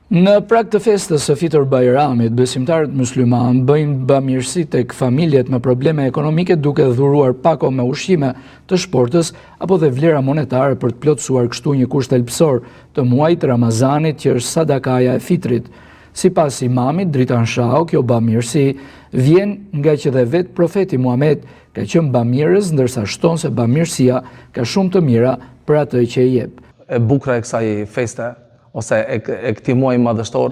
Në prag të festës së Fitër Bajramit, besimtarët musliman bëjnë bamirësi tek familjet me probleme ekonomike duke dhuruar pako me ushqime të shportës apo dhe vlera monetare për të plotësuar kështu një kusht thelbësor të muajit Ramazanit që është sadakaja e fitrit. Sipas imamit Dritan Shau, kjo bamirësi vjen nga që dhe vetë profeti Muhammed ka qenë bamirës, ndërsa shton se bamirësia ka shumë të mira për atë që e jep. E bukura e kësaj feste ose e këtij muaji madhështor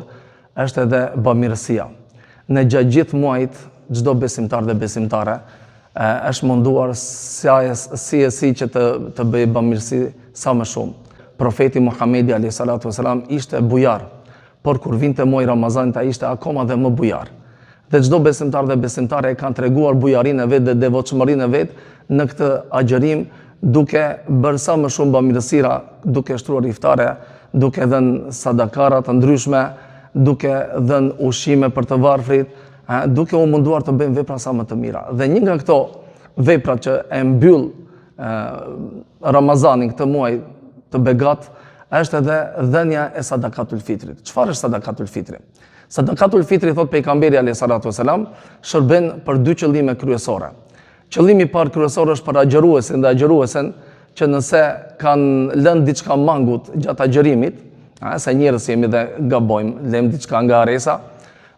është edhe bamirësia. Në gjatë gjithë muajit, çdo besimtar dhe besimtare është munduar si që të bëjë bamirësi sa më shumë. Profeti Muhamedi alayhi salatu wasalam ishte bujar, por kur vinte muaji Ramazanit ai ishte akoma dhe më bujar. Dhe çdo besimtar dhe besimtare e kanë treguar bujarinë e vet dhe devotshmërinë e vet në këtë agjërim, duke bërë sa më shumë bamirësira, duke shtruar iftare, duke dhënë sadakara të ndryshme, duke dhënë ushqime për të varfrit, duke u munduar të bëjmë vepra sa më të mira. Dhe një nga këto vepra që e mbyll Ramazanin, këtë muaj të begat, është edhe dhënia e sadakatul fitrit. Çfarë është sadakatul fitri? Sadakatul fitri, thot pejgamberi alayhi salatu wasalam, shërben për dy qëllime kryesore. Qëllimi i parë kryesor është për agjëruesin dhe agjëruesen, që nëse kanë lënë diçka mangut gjatë agjërimit, se njerëz jemi dhe gabojmë, lëm diçka nga aresa,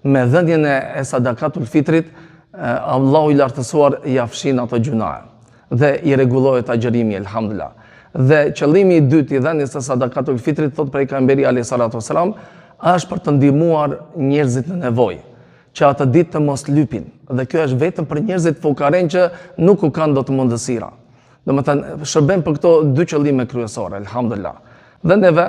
me dhënien e sadakatul fitrit, Allahu i lartësuar i afshin ato gjunahe dhe i rregullohet agjërimi, elhamdulillah. Dhe qëllimi i dytë i dhënies së sadakatul fitrit, thot pejgamberi alayhi salatu wasalam, është për të ndihmuar njerëzit në nevojë, që atë ditë të mos lypin. Dhe kjo është vetëm për njerëzit fukaren që nuk u kanë dot mundësira. Domethënë shërben për këto dy qëllime kryesore, elhamdulillah. Dhe neve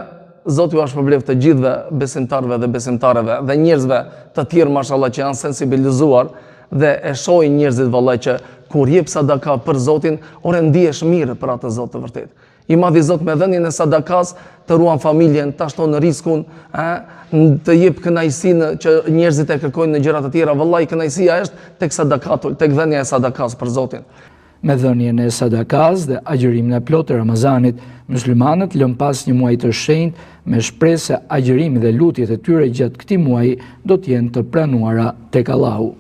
Zoti ju shpërblet të gjithëve besimtarëve dhe besimtareve dhe njerëzve të tjerë mashallah që janë sensibilizuar dhe e shohin njerëzit vallai që kur jep sadaka për Zotin, ore ndihesh mirë për atë Zot të vërtet. I madhi Zot me dhënien e sadakas të ruan familjen, ta shton riskun, të jep kënaqësinë që njerëzit e kërkojnë në gjëra të tjera. Vallai kënaqësia është tek sadakatul, tek dhënia e sadakas për Zotin. Me dhënien e sadakas dhe agjërimin e plotë të Ramazanit, muslimanët lën pas një muaji të shenjtë me shpresë se agjërimi dhe lutjet e tyre gjatë këtij muaji do të jenë të pranuara tek Allahu.